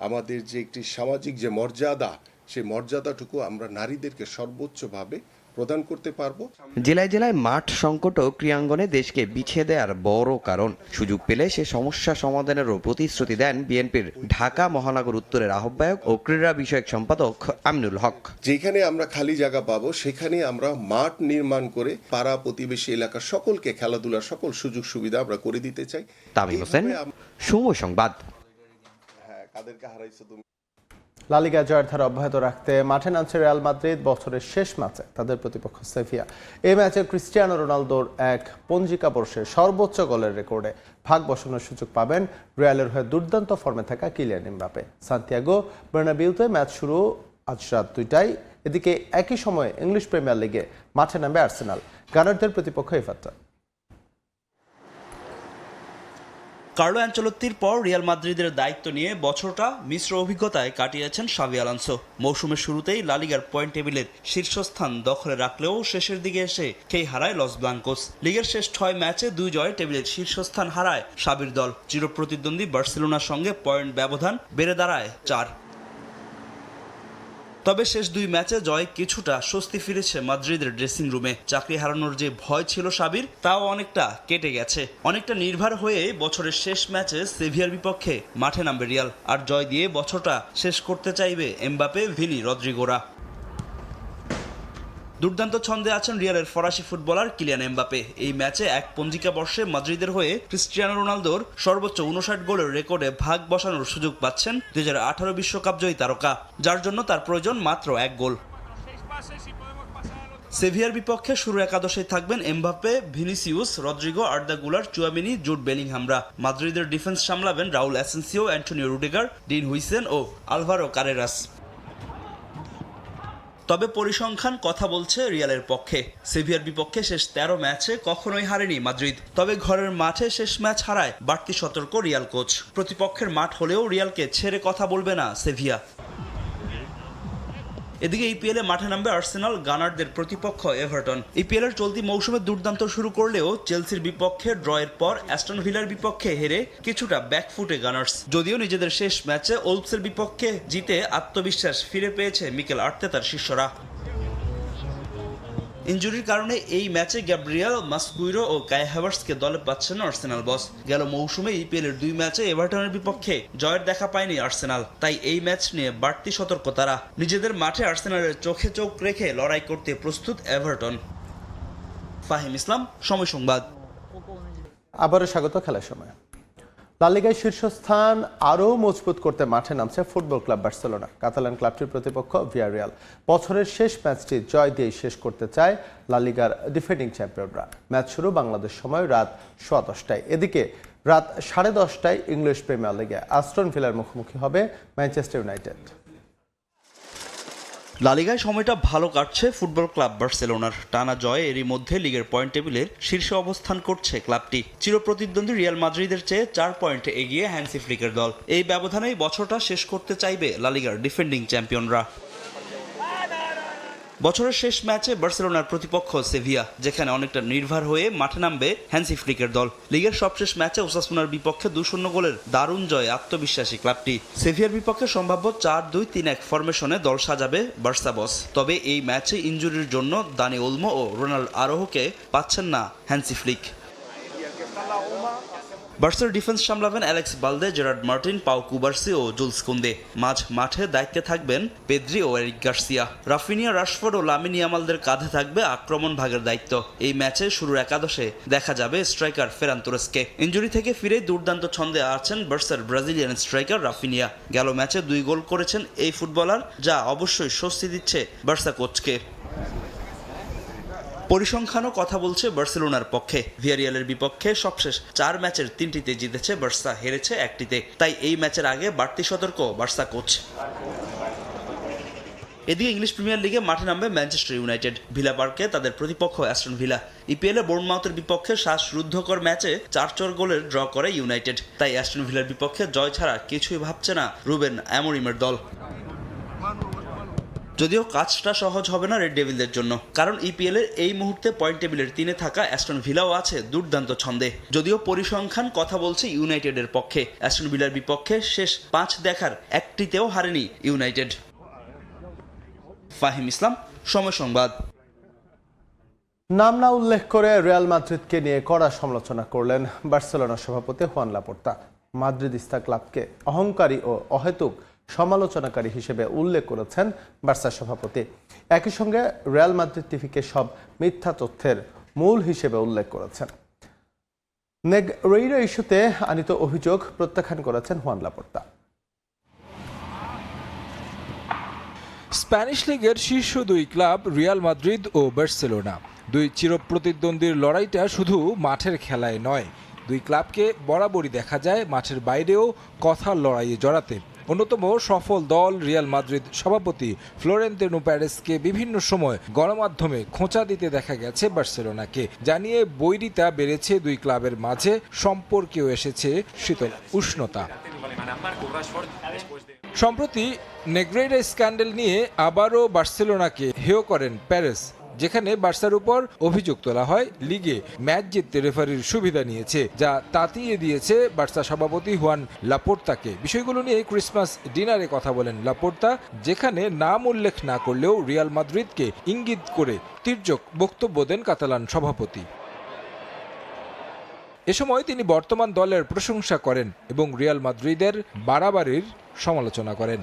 আমাদের যে একটি সামাজিক যে মর্যাদা, সেই মর্যাদাটুকু আমরা নারীদেরকে সর্বোচ্চভাবে প্রদান করতে পারবো। জেলায় জেলায় মাঠ সংকটও ক্রীড়াঙ্গনে দেশকে বিছিয়ে দেওয়ার বড় কারণ। সুযোগ পেলে সে সমস্যা সমাধানেরও প্রতিশ্রুতি দেন বিএনপির ঢাকা মহানগর উত্তরের আহ্বায়ক ও ক্রীড়া বিষয়ক সম্পাদক আমিনুল হক। যেখানে আমরা খালি জায়গা পাবো সেখানে আমরা মাঠ নির্মাণ করে পাড়া প্রতিবেশী এলাকার সকলকে খেলাধুলার সকল সুযোগ সুবিধা আমরা করে দিতে চাই। তামিম হোসেন, সময় সংবাদ। হ্যাঁ, কাদেরকে হারাইছো তুমি? লা লিগা জয়ের ধারা অব্যাহত রাখতে মাঠে নামছে রিয়াল মাদ্রিদ। বছরের শেষ ম্যাচে তাদের প্রতিপক্ষ সেভিয়া। এই ম্যাচে ক্রিস্টিয়ানো রোনালদোর এক পঞ্জিকা বর্ষে সর্বোচ্চ গোলের রেকর্ডে ভাগ বসানোর সুযোগ পাবেন রিয়ালের হয়ে দুর্দান্ত ফর্মে থাকা কিলিয়ান এমবাপে। সান্তিয়াগো বার্নাবিউতে ম্যাচ শুরু আজ রাত 2টায়। এদিকে একই সময়ে ইংলিশ প্রিমিয়ার লিগে মাঠে নামবে আর্সেনাল। গানারদের প্রতিপক্ষ এভারটন। কার্লো অ্যানচেলত্তির পর রিয়াল মাদ্রিদের দায়িত্ব নিয়ে বছরটা মিশ্র অভিজ্ঞতায় কাটিয়েছেন শাভি আলোনসো। মৌসুমের শুরুতেই লা লিগার পয়েন্ট টেবিলের শীর্ষস্থান দখলে রাখলেও শেষের দিকে এসে খেই হারায় লস ব্লাঙ্কোস। লিগের শেষ 6 ম্যাচে 2 জয়ে টেবিলের শীর্ষস্থান হারায় শাভির দল। চিরপ্রতিদ্বন্দ্বী বার্সেলোনার সঙ্গে পয়েন্ট ব্যবধান বেড়ে দাঁড়ায় 4। তবে শেষ 2 ম্যাচে জয় কিছুটা স্বস্তি ফিরেছে মাদ্রিদের ড্রেসিং রুমে। চাকরি হারানোর যে ভয় ছিল শাবির, তাও অনেকটা কেটে গেছে। অনেকটা নির্ভর হয়ে বছরের শেষ ম্যাচে সেভিয়ার বিপক্ষে মাঠে নামবে রিয়াল। আর জয় দিয়ে বছরটা শেষ করতে চাইবে এমবাপে, ভিনি, রদ্রিগোরা। দুর্দান্ত ছন্দে আছেন রিয়ালের ফরাসি ফুটবলার কিলিয়ান এমবাপে। এই ম্যাচে এক পঞ্জিকা বর্ষে মাদ্রিদের হয়ে ক্রিস্টিয়ানো রোনালদোর সর্বোচ্চ 59 গোলের রেকর্ডে ভাগ বসানোর সুযোগ পাচ্ছেন 2018 বিশ্বকাপ জয়ী তারকা, যার জন্য তার প্রয়োজন মাত্র 1 গোল। সেভিয়ার বিপক্ষে শুরু একাদশেই থাকবেন এমবাপে, ভিনিসিউস, রদ্রিগো, আর্দা গুলার, চুয়ামিনি, জুড বেলিংহামরা। মাদ্রিদের ডিফেন্স সামলাবেন Raul Asencio, Antonio Rudiger, Dean Huijsen ও আলভারো কারেরাস। তবে পরিসংখ্যান কথা বলছে রিয়ালের পক্ষে। সেভিয়ার বিপক্ষে শেষ 13 ম্যাচে কখনোই হারেনি মাদ্রিদ। তবে ঘরের মাঠে শেষ ম্যাচ হারায় বাড়তি সতর্ক রিয়াল কোচ। প্রতিপক্ষের মাঠ হলেও রিয়ালকে ছেড়ে কথা বলবে না সেভিয়া। এদিকে ইপিএলে মাঠে নামবে আর্সেনাল, গানারদের প্রতিপক্ষ এভারটন। ইপিএলের চলতি মৌসুমে দুর্দান্ত শুরু করলেও চেলসির বিপক্ষে ড্রয়ের পর অ্যাস্টন ভিলার বিপক্ষে হেরে কিছুটা ব্যাকফুটে গানার্স। যদিও নিজেদের শেষ ম্যাচে ওলভসের বিপক্ষে জিতে আত্মবিশ্বাস ফিরে পেয়েছে মিকেল আর্তেতার শিষ্যরা। ইনজুরির কারণে এই ম্যাচে গ্যাব্রিয়েল মাসকুইরো ও কাই হ্যাভার্টসকে দলে পাচ্ছেন আর্সেনাল বস। গেল মৌসুমে ইপিএলের 2 ম্যাচে এভারটনের বিপক্ষে জয়ের দেখা পায়নি আর্সেনাল, তাই এই ম্যাচ নিয়ে বাড়তি সতর্ক তারা। নিজেদের মাঠে আর্সেনালের চোখে চোখ রেখে লড়াই করতে প্রস্তুত এভারটন। ফাহিম ইসলাম, সময় সংবাদ। আবারও স্বাগত খেলার সময়। লা লিগায় শীর্ষস্থান আরও মজবুত করতে মাঠে নামছে ফুটবল ক্লাব বার্সেলোনা। কাতালান ক্লাবটির প্রতিপক্ষ ভিয়ারিয়াল। বছরের শেষ ম্যাচটি জয় দিয়ে শেষ করতে চায় লা লিগার ডিফেন্ডিং চ্যাম্পিয়নরা। ম্যাচ শুরু বাংলাদেশ সময় রাত 10:15টায়। এদিকে রাত 10:30টায় ইংলিশ প্রিমিয়ার লিগে অ্যাস্টন ভিলার মুখোমুখি হবে ম্যানচেস্টার ইউনাইটেড। লা লিগায় সময়টা ভালো কাটছে ফুটবল ক্লাব বার্সেলোনার। টানা জয় এরই মধ্যে লিগের পয়েন্ট টেবিলের শীর্ষে অবস্থান করছে ক্লাবটি। চিরপ্রতিদ্বন্দ্বী রিয়াল মাদ্রিদের চেয়ে 4 পয়েন্ট এগিয়ে হ্যান্সি ফ্লিকের দল। এই ব্যবধানেই বছরটা শেষ করতে চাইবে লা লিগার ডিফেন্ডিং চ্যাম্পিয়নরা। বছরের শেষ ম্যাচে বার্সেলোনার প্রতিপক্ষ সেভিয়া, যেখানে অনেকটা নির্ভর হয়ে মাঠে নামবে হ্যান্সি ফ্লিকের দল। লিগের সবশেষ ম্যাচে ওসাসুনার বিপক্ষে 2-0 গোলের দারুণ জয়ে আত্মবিশ্বাসী ক্লাবটি। সেভিয়ার বিপক্ষে সম্ভাব্য 4-2-3-1 ফরমেশনে দল সাজাবে বার্সা বস। তবে এই ম্যাচে ইনজুরির জন্য দানি ওলমো ও রোনাল্ড আরোহোকে পাচ্ছেন না হ্যান্সি ফ্লিক। বার্সার ডিফেন্স সামলাবেন Alex Balde, Gerard Martin, Pau Cubarsi ও জুলস কুন্দে। মাঠে দায়িত্বে থাকবেন পেদ্রি ও এরিক গার্সিয়া। রাফিনিয়া, রাশফোর্ড ও লামিন ইয়ামালদের কাঁধে থাকবে আক্রমণ ভাগের দায়িত্ব। এই ম্যাচে শুরুর একাদশে দেখা যাবে স্ট্রাইকার ফেরান তোরেসকে। ইনজুরি থেকে ফিরে দুর্দান্ত ছন্দে আছেন বার্সার ব্রাজিলিয়ান স্ট্রাইকার রাফিনিয়া। গেল ম্যাচে 2 গোল করেছেন এই ফুটবলার, যা অবশ্যই স্বস্তি দিচ্ছে বার্সা কোচকে। পরিসংখ্যানও কথা বলছে বার্সেলোনার পক্ষে। ভিয়ারিয়ালের বিপক্ষে সবশেষ 4 ম্যাচের 3টিতে জিতেছে বার্সা, হেরেছে 1টিতে। তাই এই ম্যাচের আগে বাড়তি সতর্ক বার্সা কোচ। এদিকে ইংলিশ প্রিমিয়ার লিগে মাঠে নামবে ম্যানচেস্টার ইউনাইটেড। ভিলা পার্কে তাদের প্রতিপক্ষ অ্যাস্টন ভিলা। ইপিএলে বোর্নমাউথের বিপক্ষে শ্বাসরুদ্ধকর ম্যাচে 4 গোলের ড্র করে ইউনাইটেড। তাই অ্যাস্টন ভিলার বিপক্ষে জয় ছাড়া কিছুই ভাবছে না রুবেন অ্যামোরিমের দল। যদিও কাজটা সহজ হবে না রেড ডেভিলদের জন্য, কারণ ইপিএল এর এই মুহূর্তে পয়েন্ট টেবিলের 3-এ থাকা অ্যাস্টন ভিলাও আছে দুর্দান্ত ছন্দে। যদিও পরিসংখ্যান কথা বলছে ইউনাইটেডের পক্ষে। অ্যাস্টন ভিলার বিপক্ষে শেষ 5 দেখার 1টিতেও হারেনি ইউনাইটেড। ফাহিম ইসলাম, সময় সংবাদ। নাম না উল্লেখ করে রিয়াল মাদ্রিদকে নিয়ে কড়া সমালোচনা করলেন বার্সেলোনা সভাপতি হুয়ান লাপোর্তা। মাদ্রিদিস্তা ক্লাবকে অহংকারী ও অহেতুক সমালোচনাকারী হিসেবে উল্লেখ করেছেন বার্সা সভাপতি। একই সঙ্গে রিয়াল মাদ্রিদ টিভিকে সব মিথ্যা তথ্যের মূল হিসেবে উল্লেখ করেছেন। নেগরেইরা ইস্যুতে আনিত অভিযোগ প্রত্যাখ্যান করেছেন হুয়ান লাপোর্তা। স্প্যানিশ লিগের শীর্ষ 2 ক্লাব রিয়াল মাদ্রিদ ও বার্সেলোনা। 2 চিরপ্রতিদ্বন্দ্বীর লড়াইটা শুধু মাঠের খেলায় নয়, 2 ক্লাবকে বরাবরই দেখা যায় মাঠের বাইরেও কথার লড়াইয়ে জড়াতে। অন্যতম সফল দল রিয়াল মাদ্রিদ সভাপতি ফ্লোরেন্তিনো প্যারেসকে বিভিন্ন সময় গণমাধ্যমে খোঁচা দিতে দেখা গেছে বার্সেলোনাকে। জানিয়ে বৈরিতা বেড়েছে 2 ক্লাবের মাঝে, সম্পর্কেও এসেছে শীতল উষ্ণতা। সম্প্রতি নেগ্রেইরা স্ক্যান্ডাল নিয়ে আবারও বার্সেলোনাকে হেয় করেন প্যারেস, যেখানে বার্সার উপর অভিযোগ তোলা হয় লিগে ম্যাচ জিততে রেফারির সুবিধা নিয়েছে, যা তাতিয়ে দিয়েছে বার্সা সভাপতি হুয়ান লাপোর্তাকে। বিষয়গুলো নিয়ে ক্রিসমাস ডিনারে কথা বলেন লাপোর্তা, যেখানে নাম উল্লেখ না করলেও রিয়াল মাদ্রিদকে ইঙ্গিত করে তির্যক বক্তব্য দেন কাতালান সভাপতি। এ সময় তিনি বর্তমান দলের প্রশংসা করেন এবং রিয়াল মাদ্রিদের বাড়াবাড়ির সমালোচনা করেন।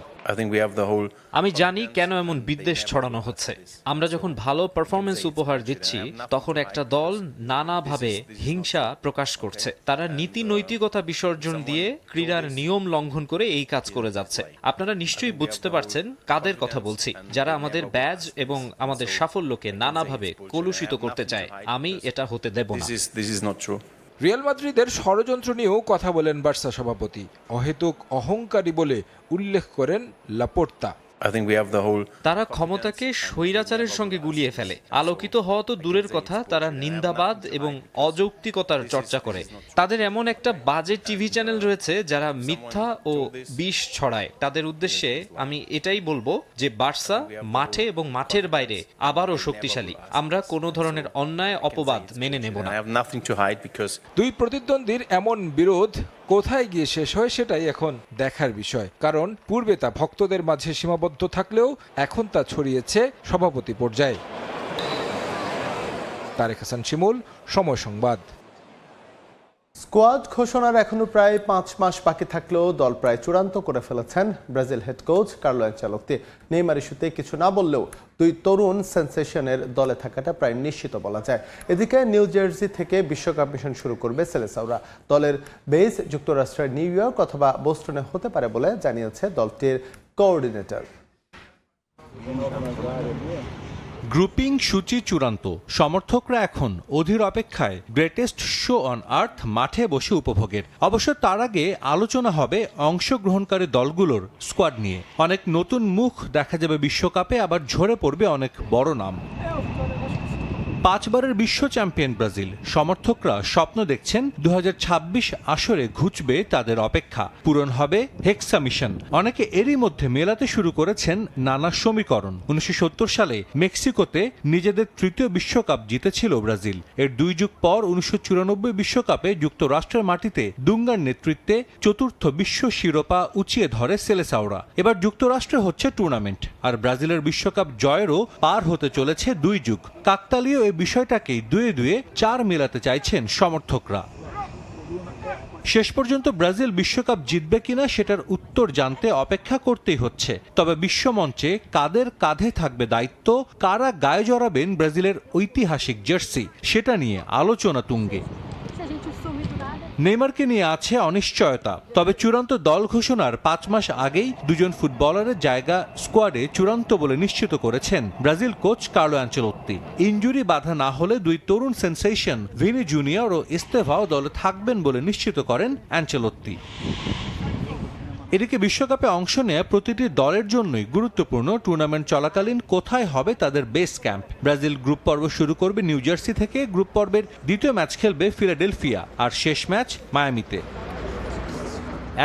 আমি জানি কেন এমন বিদ্বেষ ছড়ানো হচ্ছে। আমরা যখন ভালো পারফরমেন্স উপহার দিচ্ছি, তখন একটা দল নানাভাবে হিংসা প্রকাশ করছে। তারা নীতি নৈতিকতা বিসর্জন দিয়ে ক্রীড়ার নিয়ম লঙ্ঘন করে এই কাজ করে যাচ্ছে। আপনারা নিশ্চয়ই বুঝতে পারছেন কাদের কথা বলছি, যারা আমাদের ব্যাজ এবং আমাদের সাফল্যকে নানাভাবে কলুষিত করতে চায়। আমি এটা হতে দেব না। রিয়াল মাদ্রিদের ষড়যন্ত্র নিয়েও কথা বলেন বার্সা সভাপতি। অহেতুক অহংকারী বলে উল্লেখ করেন লাপোর্তা। তারা ক্ষমতাকে স্বৈরাচারের সঙ্গে গুলিয়ে ফেলে। আলোকিত হওয়া তো দূরের কথা, তারা নিন্দাবাদ এবং অযৌক্তিকতার চর্চা করে। তাদের এমন একটা বাজে টিভি চ্যানেল রয়েছে যারা মিথ্যা ও বিষ ছড়ায়। তাদের উদ্দেশ্যে আমি এটাই বলবো যে বার্সা মাঠে এবং মাঠের বাইরে আবারও শক্তিশালী। আমরা কোনো ধরনের অন্যায় অপবাদ মেনে নেব না। 2 প্রতিদ্বন্দ্বীর এমন বিরোধ কোথায় গিয়ে শেষ হয় সেটাই এখন দেখার বিষয়, কারণ পূর্বে তা ভক্তদের মাঝে সীমাবদ্ধ থাকলেও এখন তা ছড়িয়েছে সভাপতি পর্যায়ে। তারেক হাসান শিমুল, সময় সংবাদ। স্কোয়াড ঘোষণার এখনো প্রায় 5 মাস বাকি থাকলেও দল প্রায় চূড়ান্ত করে ফেলেছেন Brazil head coach Carlo Ancelotti. Neymar ইস্যুতে কিছু না বললেও দুই তরুণ সেন্সেশনের দলে থাকাটা প্রায় নিশ্চিত বলা যায়। এদিকে নিউ জার্সি থেকে বিশ্বকাপ মিশন শুরু করবে সেলেসাওরা। দলের বেস যুক্তরাষ্ট্রের নিউ ইয়র্ক অথবা বোস্টনে হতে পারে বলে জানিয়েছে দলটির কোঅর্ডিনেটর। গ্রুপিং সূচি চূড়ান্ত, সমর্থকরা এখন অধীর অপেক্ষায় গ্রেটেস্ট শো অন আর্থ মাঠে বসে উপভোগের। অবশ্য তার আগে আলোচনা হবে অংশগ্রহণকারী দলগুলোর স্কোয়াড নিয়ে। অনেক নতুন মুখ দেখা যাবে বিশ্বকাপে, আবার ঝরে পড়বে অনেক বড় নাম। 5 বারের বিশ্ব চ্যাম্পিয়ন ব্রাজিল, সমর্থকরা স্বপ্ন দেখছেন 2026 আসরে ঘুচবে তাদের অপেক্ষা, পূরণ হবে হেক্সা মিশন। অনেকে এরই মধ্যে মেলাতে শুরু করেছেন নানা সমীকরণ। 1970 সালে মেক্সিকোতে নিজেদের তৃতীয় বিশ্বকাপ জিতেছিল ব্রাজিল। এর 2 যুগ পর 1994 বিশ্বকাপে যুক্তরাষ্ট্রের মাটিতে দুঙ্গার নেতৃত্বে চতুর্থ বিশ্ব শিরোপা উঁচিয়ে ধরে সেলেসাওরা। এবার যুক্তরাষ্ট্রে হচ্ছে টুর্নামেন্ট, আর ব্রাজিলের বিশ্বকাপ জয়েরও পার হতে চলেছে 2 যুগ। কাকতালীয় এই বিষয়টাকেই দুয়ে দুয়ে 4 মেলাতে চাইছেন সমর্থকরা। শেষ পর্যন্ত ব্রাজিল বিশ্বকাপ জিতবে কিনা সেটার উত্তর জানতে অপেক্ষা করতেই হচ্ছে। তবে বিশ্বমঞ্চে কাদের কাঁধে থাকবে দায়িত্ব, কারা গায়ে জড়াবেন ব্রাজিলের ঐতিহাসিক জার্সি, সেটা নিয়ে আলোচনা তুঙ্গে। নেইমারকে নিয়ে আছে অনিশ্চয়তা, তবে চূড়ান্ত দল ঘোষণার 5 মাস আগেই দুজন ফুটবলারের জায়গা স্কোয়াডে চূড়ান্ত বলে নিশ্চিত করেছেন Brazil coach Carlo Ancelotti. Injury বাধা না হলে দুই তরুণ সেন্সেশন ভিনি জুনিয়র ও এস্তেভাও দলে থাকবেন বলে নিশ্চিত করেন আনচেলত্তি। এদিকে বিশ্বকাপে অংশ নেয়া প্রতিটি দলের জন্যই গুরুত্বপূর্ণ টুর্নামেন্ট চলাকালীন কোথায় হবে তাদের বেস ক্যাম্প। ব্রাজিল গ্রুপ পর্ব শুরু করবে নিউ জার্সি থেকে, গ্রুপ পর্বের দ্বিতীয় ম্যাচ খেলবে ফিলাডেলফিয়া, আর শেষ ম্যাচ মায়ামিতে।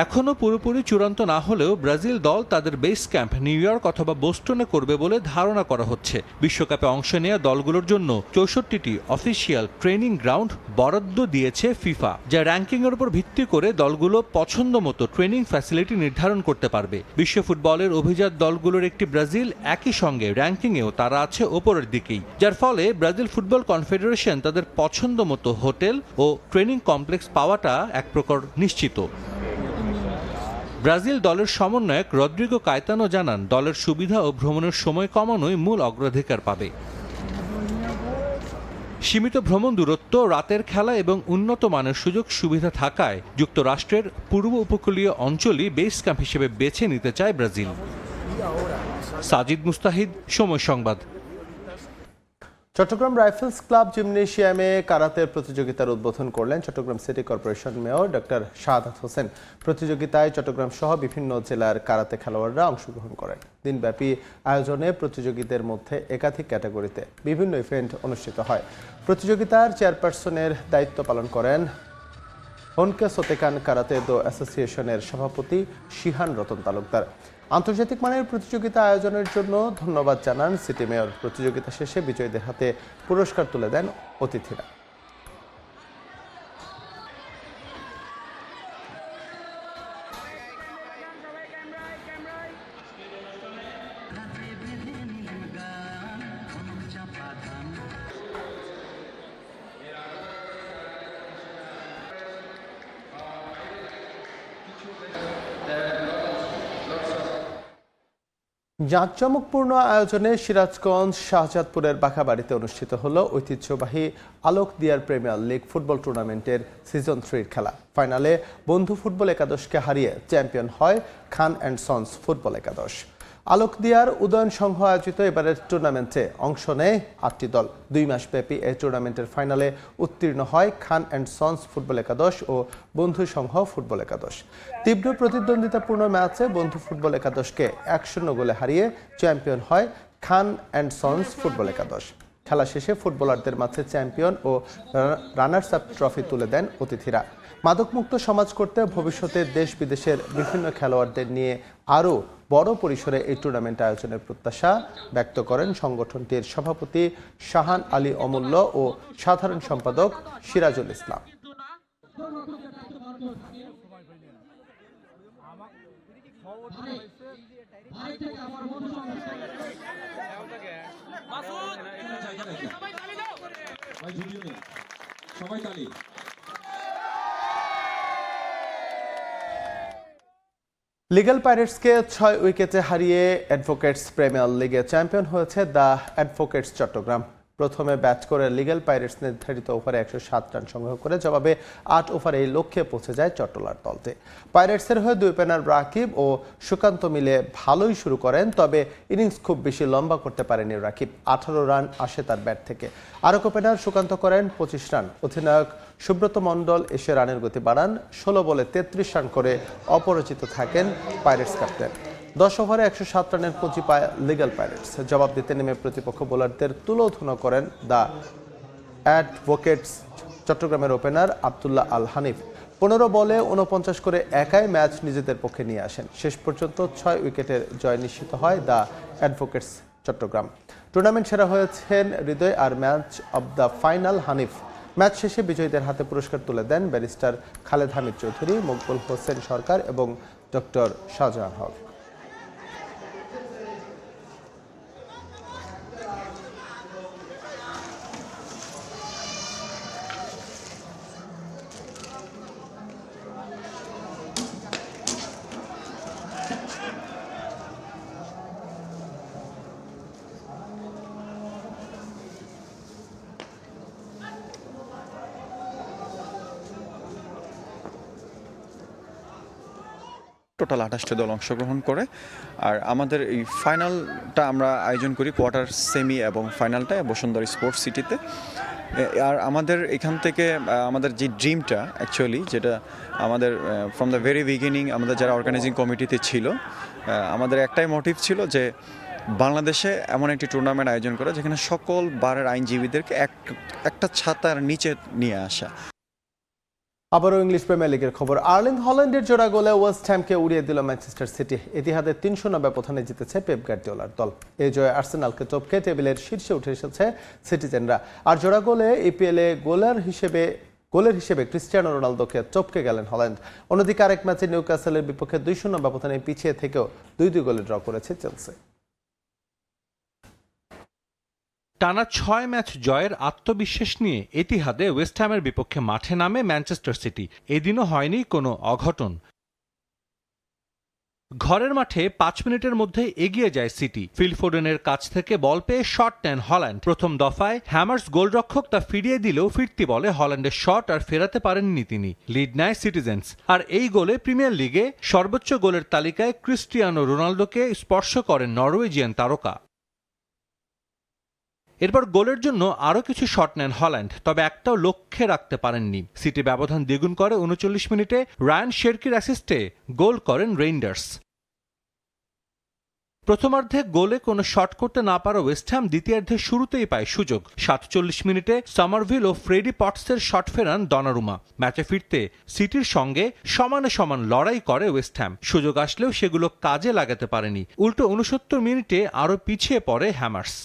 এখনও পুরোপুরি চূড়ান্ত না হলেও ব্রাজিল দল তাদের বেস ক্যাম্প নিউ ইয়র্ক অথবা বোস্টনে করবে বলে ধারণা করা হচ্ছে। বিশ্বকাপে অংশ নেওয়া দলগুলোর জন্য 64টি অফিসিয়াল ট্রেনিং গ্রাউন্ড বরাদ্দ দিয়েছে ফিফা, যা র্যাঙ্কিংয়ের উপর ভিত্তি করে দলগুলো পছন্দ মতো ট্রেনিং ফ্যাসিলিটি নির্ধারণ করতে পারবে। বিশ্ব ফুটবলের অভিজাত দলগুলোর একটি ব্রাজিল, একই সঙ্গে র্যাঙ্কিংয়েও তারা আছে ওপরের দিকেই, যার ফলে ব্রাজিল ফুটবল কনফেডারেশন তাদের পছন্দ মতো হোটেল ও ট্রেনিং কমপ্লেক্স পাওয়াটা এক প্রকার নিশ্চিত। ব্রাজিল দলের সমন্বয়ক রদ্রিগো কায়তানো জানান, দলের সুবিধা ও ভ্রমণের সময় কমানোই মূল অগ্রাধিকার পাবে। সীমিত ভ্রমণ দূরত্ব, রাতের খেলা এবং উন্নত মানের সুযোগ সুবিধা থাকায় যুক্তরাষ্ট্রের পূর্ব উপকূলীয় অঞ্চলই বেস ক্যাম্প হিসেবে বেছে নিতে চায় Brazil. Sajid Mustahid, Somoy Sangbad. Chattogram rifles club জিমনেশিয়ামে কারাতের প্রতিযোগিতার উদ্বোধন করলেন Chattogram city corporation mayor doctor Shahadat Hossain. প্রতিযোগিতায় চট্টগ্রাম সহ বিভিন্ন জেলার কারাতে খেলোয়াড়রা অংশগ্রহণ করেন। দিনব্যাপী আয়োজনে প্রতিযোগীদের মধ্যে একাধিক ক্যাটাগরিতে বিভিন্ন ইভেন্ট অনুষ্ঠিত হয়। প্রতিযোগিতার চেয়ারপারসনের দায়িত্ব পালন করেন হনকে সোতেকান কারাতে দো অ্যাসোসিয়েশনের সভাপতি শিহান রতন তালুকদার। আন্তর্জাতিক মানের প্রতিযোগিতা আয়োজনের জন্য ধন্যবাদ জানান সিটি মেয়র। প্রতিযোগিতা শেষে বিজয়ীদের হাতে পুরস্কার তুলে দেন অতিথিরা। জাঁকজমকপূর্ণ আয়োজনে সিরাজগঞ্জ শাহজাদপুরের বাঘাবাড়িতে অনুষ্ঠিত হলো ঐতিহ্যবাহী আলোক দিয়ার প্রিমিয়ার লিগ ফুটবল টুর্নামেন্টের সিজন 3 খেলা। ফাইনালে বন্ধু ফুটবল একাদশকে হারিয়ে চ্যাম্পিয়ন হয় খান অ্যান্ড সন্স ফুটবল একাদশ। আলোক দিয়ার উদয়ন সংঘ আয়োজিত এবারের টুর্নামেন্টে অংশ নেয় 8টি দল। 2 মাসব্যাপী এই টুর্নামেন্টের ফাইনালে উত্তীর্ণ হয় খান অ্যান্ড সন্স ফুটবল একাদশ ও বন্ধু সংঘ ফুটবল একাদশ। তীব্র প্রতিদ্বন্দ্বিতাপূর্ণ ম্যাচে বন্ধু ফুটবল একাদশকে 1-0 গোলে হারিয়ে চ্যাম্পিয়ন হয় খান অ্যান্ড সন্স ফুটবল একাদশ। খেলা শেষে ফুটবলারদের মাঝে চ্যাম্পিয়ন ও রানার্স আপ ট্রফি তুলে দেন অতিথিরা। মাদকমুক্ত সমাজ করতে ভবিষ্যতে দেশ বিদেশের বিভিন্ন খেলোয়াড়দের নিয়ে আরও বড় পরিসরে এই টুর্নামেন্ট আয়োজনের প্রত্যাশা ব্যক্ত করেন সংগঠনটির সভাপতি শাহান আলী অমূল্য ও সাধারণ সম্পাদক সিরাজুল ইসলাম। লিগ্যাল পাইরেটসকে 6 উইকেটে হারিয়ে অ্যাডভোকেটস প্রিমিয়ার লিগে চ্যাম্পিয়ন হয়েছে দ্য অ্যাডভোকেটস চট্টগ্রাম। প্রথমে ব্যাট করে লিগ্যাল পাইরেটস নির্ধারিত ওভারে 107 রান সংগ্রহ করে জবাবে 8 ওভারে এই লক্ষ্যে পৌঁছে যায় চট্টলার দলটি। পাইরেটসের হয়ে দুই ওপেনার রাকিব ও সুকান্ত মিলে ভালোই শুরু করেন, তবে ইনিংস খুব বেশি লম্বা করতে পারেনি রাকিব। 18 রান আসে তার ব্যাট থেকে। আরেক ওপেনার সুকান্ত করেন 25 রান। অধিনায়ক সুব্রত মণ্ডল এসে রানের গতি বাড়ান। 16 বলে 33 রান করে অপরাজিত থাকেন পাইরেটস ক্যাপ্টেন। 10 ওভারে 107 রানের পুঁজি পায় লিগ্যাল পাইরেটস। জবাব দিতে নেমে প্রতিপক্ষ বোলারদের তুলোধনা করেন দ্য অ্যাডভোকেটস চট্টগ্রামের ওপেনার আব্দুল্লাহ আল হানিফ। 15 বলে 49 করে একাই ম্যাচ নিজেদের পক্ষে নিয়ে আসেন। শেষ পর্যন্ত 6 উইকেটের জয় নিশ্চিত হয় দ্য অ্যাডভোকেটস চট্টগ্রাম। টুর্নামেন্ট সেরা হয়েছেন হৃদয় আর match of the final Hanif. Match শেষে বিজয়ীদের হাতে পুরস্কার তুলে দেন ব্যারিস্টার খালেদ হামিদ চৌধুরী, মকবুল হোসেন সরকার এবং ডক্টর শাহজাহান হক। টোটাল 28টা দল অংশগ্রহণ করে। আর আমাদের এই ফাইনালটা আমরা আয়োজন করি কোয়ার্টার, সেমি এবং ফাইনালটা বসুন্ধরা স্পোর্টস সিটিতে। আর আমাদের এখান থেকে আমাদের যে ড্রিমটা অ্যাকচুয়ালি, যেটা আমাদের ফ্রম দ্য ভেরি বিগিনিং আমাদের যারা অর্গানাইজিং কমিটিতে ছিল, আমাদের একটাই মোটিভ ছিল যে বাংলাদেশে এমন একটি টুর্নামেন্ট আয়োজন করা যেখানে সকল বারের আইনজীবীদেরকে একটা ছাতার নিচে নিয়ে আসা। আবারও ইংলিশ প্রিমিয়ার লিগের খবর। আর্লিং হল্যান্ডের জোড়া গোলে ওয়েস্ট হ্যামকে উড়িয়ে দিল ম্যানচেস্টার সিটি। এতিহাদে 3-0 ব্যবধানে জিতেছে পেপ গার্দিওলার দল। এই জয়ে আর্সেনালকে টপকে টেবিলের শীর্ষে উঠে এসেছে সিটিজেনরা। আর জোড়া গোলে ইপিএলে গোলের হিসেবে ক্রিস্টিয়ানো রোনালদোকে টপকে গেলেন হল্যান্ড। অন্যদিকে আরেক ম্যাচে নিউক্যাসলের বিপক্ষে 2-0 ব্যবধানে পিছিয়ে থেকেও 2-2 গোলে ড্র করেছে চেলসি। টানা 6 ম্যাচ জয়ের আত্মবিশ্বাস নিয়ে এতিহাদে ওয়েস্ট হ্যামের বিপক্ষে মাঠে নামে ম্যানচেস্টার সিটি। এদিনও হয়নি কোনো অঘটন। ঘরের মাঠে 5 মিনিটের মধ্যে এগিয়ে যায় সিটি। ফিল ফোডেনের কাছ থেকে বল পেয়ে শট নেন হল্যান্ড। প্রথম দফায় হ্যামার্স গোলরক্ষক তা ফিরিয়ে দিলেও ফিরতি বলে হল্যান্ডের শট আর ফেরাতে পারেননি তিনি। লিড নেয় সিটিজেন্স। আর এই গোলে প্রিমিয়ার লিগে সর্বোচ্চ গোলের তালিকায় ক্রিস্টিয়ানো রোনালদোকে স্পর্শ করেন নরওয়েজিয়ান তারকা। এরপর গোলের জন্য আরও কিছু শট নেন হল্যান্ড, তবে একটাও লক্ষ্যে রাখতে পারেননি। সিটি ব্যবধান দ্বিগুণ করে 39 মিনিটে রায়ান শেরকির অ্যাসিস্টে গোল করেন রেইন্ডার্স। প্রথমার্ধে গোলে কোনো শট করতে না পারা ওয়েস্ট হ্যাম দ্বিতীয়ার্ধের শুরুতেই পায় সুযোগ। 47 মিনিটে সামারভিল ও ফ্রেডি পটসের শট ফেরান দনারুমা। ম্যাচে ফিরতে সিটির সঙ্গে সমানে সমান লড়াই করে ওয়েস্ট হ্যাম। সুযোগ আসলেও সেগুলো কাজে লাগাতে পারেনি। উল্টো 69 মিনিটে আরও পিছিয়ে পড়ে হ্যামার্স।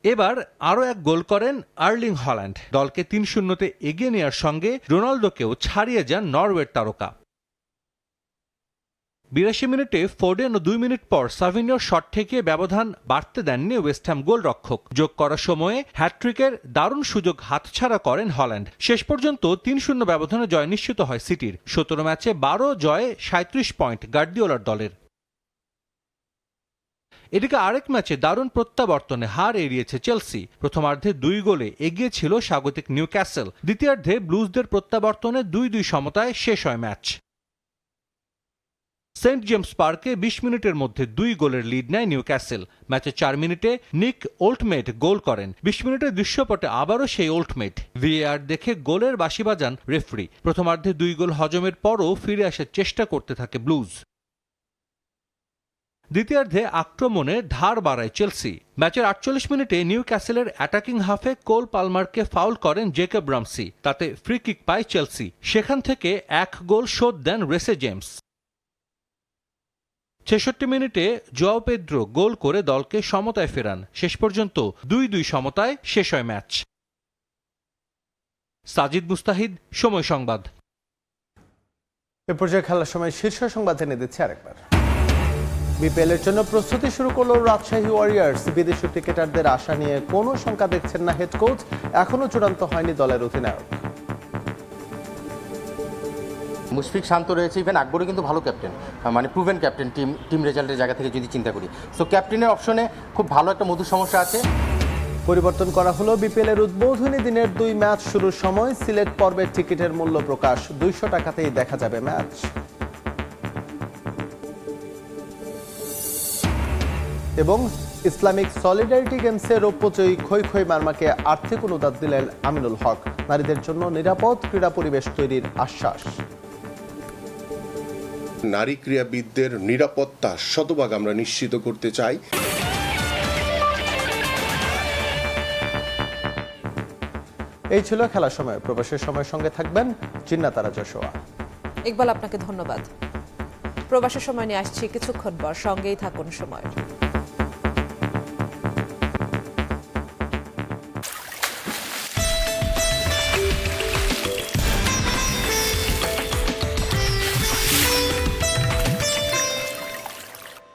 এবার আরও এক গোল করেন আর্লিং হল্যান্ড। দলকে 3-0 এগিয়ে নেওয়ার সঙ্গে রোনালদোকেও ছাড়িয়ে যান নরওয়ের তারকা। 82 মিনিটে ফোডেন ও 2 মিনিট পর সাভিনিওর শট থেকে ব্যবধান বাড়তে দেননি ওয়েস্ট হ্যাম গোলরক্ষক। যোগ করার সময়ে হ্যাটট্রিকের দারুণ সুযোগ হাতছাড়া করেন হল্যান্ড। শেষ পর্যন্ত 3-0 ব্যবধানে জয় নিশ্চিত হয় সিটির। 17 ম্যাচে 12 জয়ে 37 পয়েন্ট গার্দিওলার দলের। এদিকে আরেক ম্যাচে দারুণ প্রত্যাবর্তনে হার এড়িয়েছে চেলসি। প্রথমার্ধে 2 গোলে এগিয়ে ছিল স্বাগতিক নিউক্যাসল। দ্বিতীয়ার্ধে ব্লুজদের প্রত্যাবর্তনে 2-2 সমতায় শেষ হয় ম্যাচ। সেন্ট জেমস পার্কে 20 মিনিটের মধ্যে 2 গোলের লিড নেয় নিউক্যাসল। ম্যাচে 4 মিনিটে নিক ওল্টমেট গোল করেন। 20 মিনিটের দৃশ্যপটে আবারও সেই ওল্টমেট। ভিএআর দেখে গোলের বাঁশি বাজান রেফারি। প্রথমার্ধে 2 গোল হজমের পরও ফিরে আসার চেষ্টা করতে থাকে ব্লুজ। দ্বিতীয়ার্ধে আক্রমণে ধার বাড়ায় চেলসি। ম্যাচের 48 মিনিটে নিউক্যাসলের অ্যাটাকিং হাফে কোল পালমারকে ফাউল করেন জেকব রামসি। তাতে ফ্রি কিক পায় চেলসি। সেখান থেকে 1 গোল শোধ দেন রেসে জেমস। 66 মিনিটে জোয়াও পেদ্রো গোল করে দলকে সমতায় ফেরান। শেষ পর্যন্ত 2-2 সমতায় শেষ হয় ম্যাচ। সাজিদ মুস্তাহিদ, সময় সংবাদ। এ পর্যায়ে খেলার সময় শীর্ষ সংবাদ এনে দিচ্ছে আরেকবার। বিপিএল এর জন্য প্রস্তুতি শুরু করলো রাজশাহী ওয়ারিয়র্স। বিদেশি ক্রিকেটারদের আশা নিয়ে কোনো শঙ্কা দেখছেন না হেড কোচ। এখনো চূড়ান্ত হয়নি দলের অধিনায়ক। মুশফিক শান্ত রয়েছে, ইভেন আকবরও কিন্তু ভালো ক্যাপ্টেন, মানে প্রুভেন ক্যাপ্টেন টিম রেজাল্টের জায়গা থেকে যদি চিন্তা করি। সো ক্যাপ্টেনের অপশনে খুব ভালো একটা মধুর সমস্যা আছে। পরিবর্তন করা হলো বিপিএলের উদ্বোধনী দিনের 2 ম্যাচ শুরুর সময়। সিলেট পর্বের টিকিটের মূল্য প্রকাশ, 200 টাকাতেই দেখা যাবে ম্যাচ। এবং ইসলামিক সলিডারিটি গেমসে রৌপ্যজয়ী খই খই মারমাকে আর্থিক অনুদান দিলেন আমিনুল হক। নারীদের জন্য নিরাপদ ক্রীড়া পরিবেশ তৈরির আশ্বাস। নারী ক্রীড়াবিদদের নিরাপত্তা শতভাগ আমরা নিশ্চিত করতে চাই। এই ছিল খেলার সময়। প্রবাসের সময়ের সঙ্গে থাকবেন জিন্নাতারা যশোয়া। ইকবাল, আপনাকে ধন্যবাদ। প্রবাসের সময় নিয়ে আসছি কিছুক্ষণ পর, সঙ্গেই থাকুন সময়।